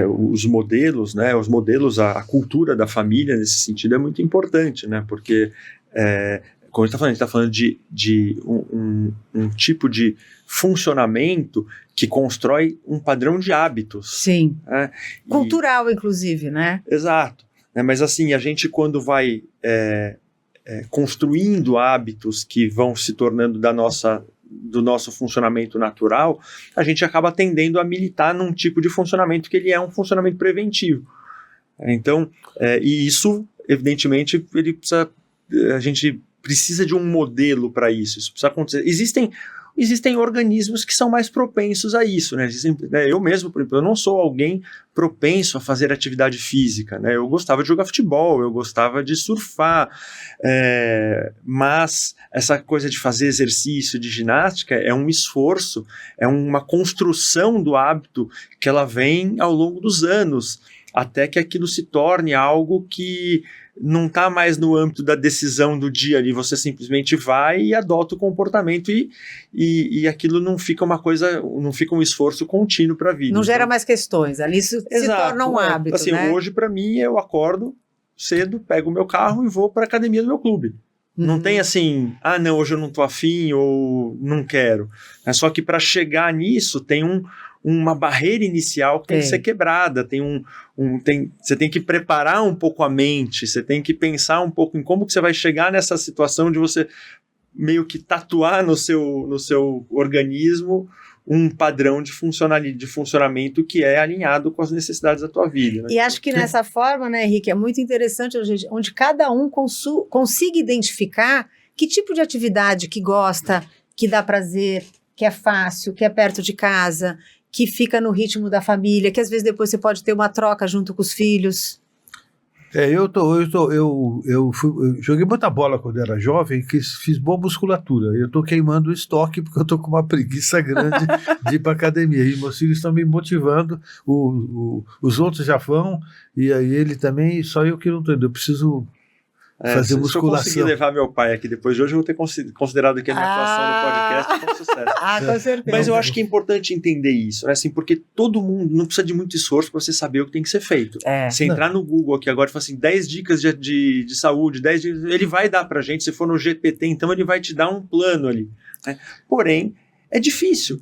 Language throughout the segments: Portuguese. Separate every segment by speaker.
Speaker 1: Os modelos, né, a cultura da família nesse sentido é muito importante, né, porque como a gente está falando de um tipo de funcionamento que constrói um padrão de hábitos.
Speaker 2: Sim, cultural inclusive, né?
Speaker 1: Exato, mas assim, a gente quando vai construindo hábitos que vão se tornando do nosso funcionamento natural, a gente acaba tendendo a militar num tipo de funcionamento que ele é um funcionamento preventivo. Então, e isso, evidentemente, a gente precisa de um modelo para isso. Isso precisa acontecer. Existem organismos que são mais propensos a isso, né? Eu mesmo, por exemplo, eu não sou alguém propenso a fazer atividade física, né? Eu gostava de jogar futebol, eu gostava de surfar, mas essa coisa de fazer exercício, de ginástica, é um esforço, é uma construção do hábito que ela vem ao longo dos anos, até que aquilo se torne algo que não está mais no âmbito da decisão do dia ali, você simplesmente vai e adota o comportamento e aquilo não fica não fica um esforço contínuo para a vida.
Speaker 2: Não gera mais questões, ali isso se torna um hábito,
Speaker 1: assim,
Speaker 2: né?
Speaker 1: Hoje, para mim, eu acordo cedo, pego o meu carro e vou para a academia do meu clube. Não tem assim, não, hoje eu não estou afim ou não quero. Só que para chegar nisso tem uma barreira inicial que tem que ser quebrada, você tem que preparar um pouco a mente, você tem que pensar um pouco em como que você vai chegar nessa situação de você meio que tatuar no seu organismo um padrão de funcionamento que é alinhado com as necessidades da tua vida. Né?
Speaker 2: E acho que nessa forma, né, Henrique, é muito interessante onde cada um consiga identificar que tipo de atividade que gosta, que dá prazer, que é fácil, que é perto de casa, que fica no ritmo da família, que às vezes depois você pode ter uma troca junto com os filhos.
Speaker 3: Eu joguei muita bola quando era jovem, fiz boa musculatura. Eu estou queimando o estoque porque eu estou com uma preguiça grande de ir para academia. E meus filhos estão me motivando, os outros já vão, e aí ele também, só eu que não estou indo. Eu preciso fazer musculação. Se eu conseguir
Speaker 1: levar meu pai aqui depois de hoje, eu vou ter considerado que a minha atuação no podcast foi um sucesso.
Speaker 2: Com certeza.
Speaker 1: Mas eu acho que é importante entender isso, né? Assim, porque todo mundo não precisa de muito esforço para você saber o que tem que ser feito. Se entrar no Google aqui agora e falar assim, 10 dicas de saúde, 10 dicas, ele vai dar pra gente, se for no GPT, então ele vai te dar um plano ali. Né? Porém, é difícil.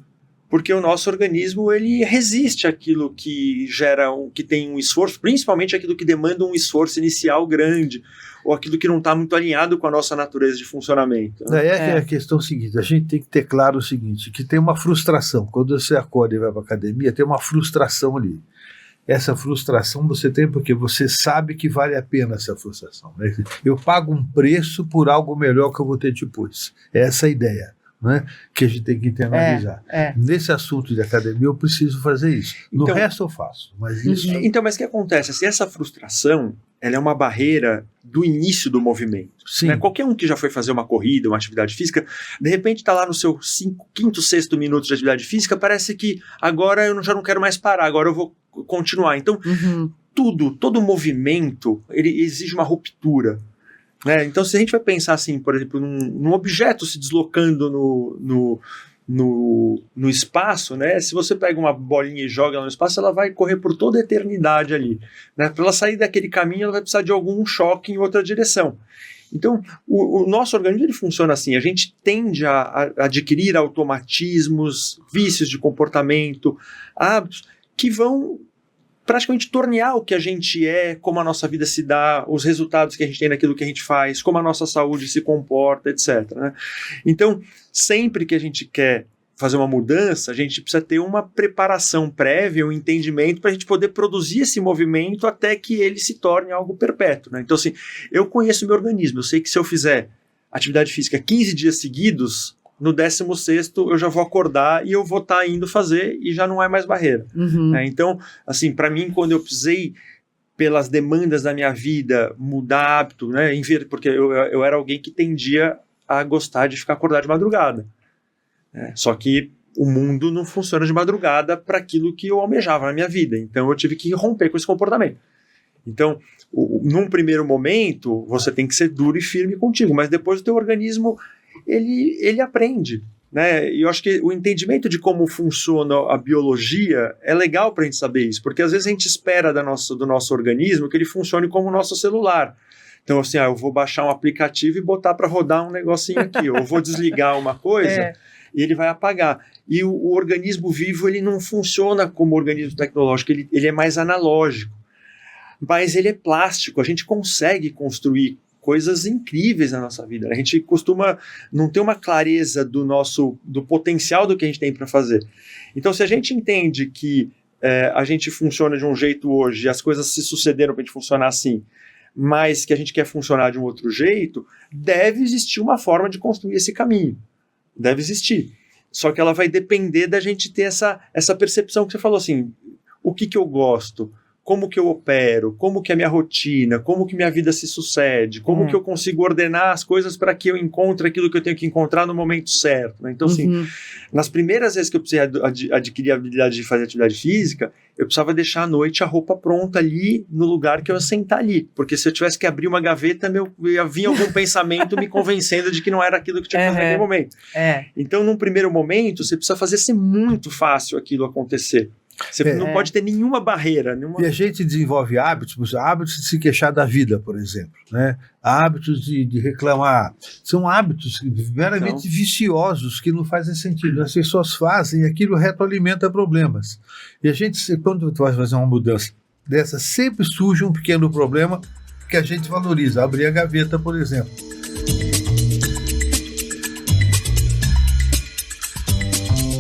Speaker 1: Porque o nosso organismo ele resiste àquilo que que tem um esforço, principalmente aquilo que demanda um esforço inicial grande, ou aquilo que não está muito alinhado com a nossa natureza de funcionamento. Né?
Speaker 3: A questão seguinte, a gente tem que ter claro o seguinte, que tem uma frustração. Quando você acorda e vai para a academia, tem uma frustração ali. Essa frustração você tem porque você sabe que vale a pena essa frustração. Né? Eu pago um preço por algo melhor que eu vou ter depois. Essa é a ideia. Né, que a gente tem que internalizar. Nesse assunto de academia eu preciso fazer isso. No resto eu faço. Mas isso...
Speaker 1: Mas o que acontece? Assim, essa frustração ela é uma barreira do início do movimento. Né? Qualquer um que já foi fazer uma corrida, uma atividade física, de repente está lá no seu quinto, sexto minuto de atividade física, parece que agora eu já não quero mais parar, agora eu vou continuar. Então, todo movimento ele exige uma ruptura. Então, se a gente vai pensar assim, por exemplo, num objeto se deslocando no espaço, né? Se você pega uma bolinha e joga ela no espaço, ela vai correr por toda a eternidade ali. Né? Para ela sair daquele caminho, ela vai precisar de algum choque em outra direção. Então, o nosso organismo ele funciona assim, a gente tende a adquirir automatismos, vícios de comportamento, hábitos que vão praticamente tornear o que a gente é, como a nossa vida se dá, os resultados que a gente tem naquilo que a gente faz, como a nossa saúde se comporta, etc. Né? Então, sempre que a gente quer fazer uma mudança, a gente precisa ter uma preparação prévia, um entendimento para a gente poder produzir esse movimento até que ele se torne algo perpétuo. Né? Então, assim, eu conheço o meu organismo, eu sei que se eu fizer atividade física 15 dias seguidos, no 16º eu já vou acordar e eu vou estar indo fazer e já não é mais barreira. Então, assim, para mim, quando eu precisei, pelas demandas da minha vida, mudar hábito, né, porque eu era alguém que tendia a gostar de ficar acordado de madrugada. Só que o mundo não funciona de madrugada para aquilo que eu almejava na minha vida. Então, eu tive que romper com esse comportamento. Então, num primeiro momento, você tem que ser duro e firme contigo, mas depois o teu organismo ele aprende. né? E eu acho que o entendimento de como funciona a biologia é legal para a gente saber isso, porque às vezes a gente espera do nosso organismo que ele funcione como o nosso celular. Então, assim, eu vou baixar um aplicativo e botar para rodar um negocinho aqui, ou eu vou desligar uma coisa e ele vai apagar. E o organismo vivo, ele não funciona como organismo tecnológico, ele é mais analógico. Mas ele é plástico, a gente consegue construir coisas incríveis na nossa vida. A gente costuma não ter uma clareza do potencial do que a gente tem para fazer. Então, se a gente entende que a gente funciona de um jeito hoje, as coisas se sucederam para a gente funcionar assim, mas que a gente quer funcionar de um outro jeito, deve existir uma forma de construir esse caminho. Deve existir. Só que ela vai depender da gente ter essa percepção que você falou assim, o que eu gosto, como que eu opero, como que é a minha rotina, como que minha vida se sucede, como que eu consigo ordenar as coisas para que eu encontre aquilo que eu tenho que encontrar no momento certo. Né? Então, assim, nas primeiras vezes que eu precisei adquirir a habilidade de fazer atividade física, eu precisava deixar à noite a roupa pronta ali no lugar que eu ia sentar ali, porque se eu tivesse que abrir uma gaveta, ia vir algum pensamento me convencendo de que não era aquilo que eu tinha que fazer naquele momento. Então, num primeiro momento, você precisa fazer ser muito fácil aquilo acontecer. Você não pode ter nenhuma barreira.
Speaker 3: E a gente desenvolve hábitos de se queixar da vida, por exemplo, né? Hábitos de reclamar. São hábitos meramente viciosos que não fazem sentido. As pessoas fazem e aquilo retroalimenta problemas. E a gente, quando vai fazer uma mudança dessa, sempre surge um pequeno problema que a gente valoriza. Abrir a gaveta, por exemplo.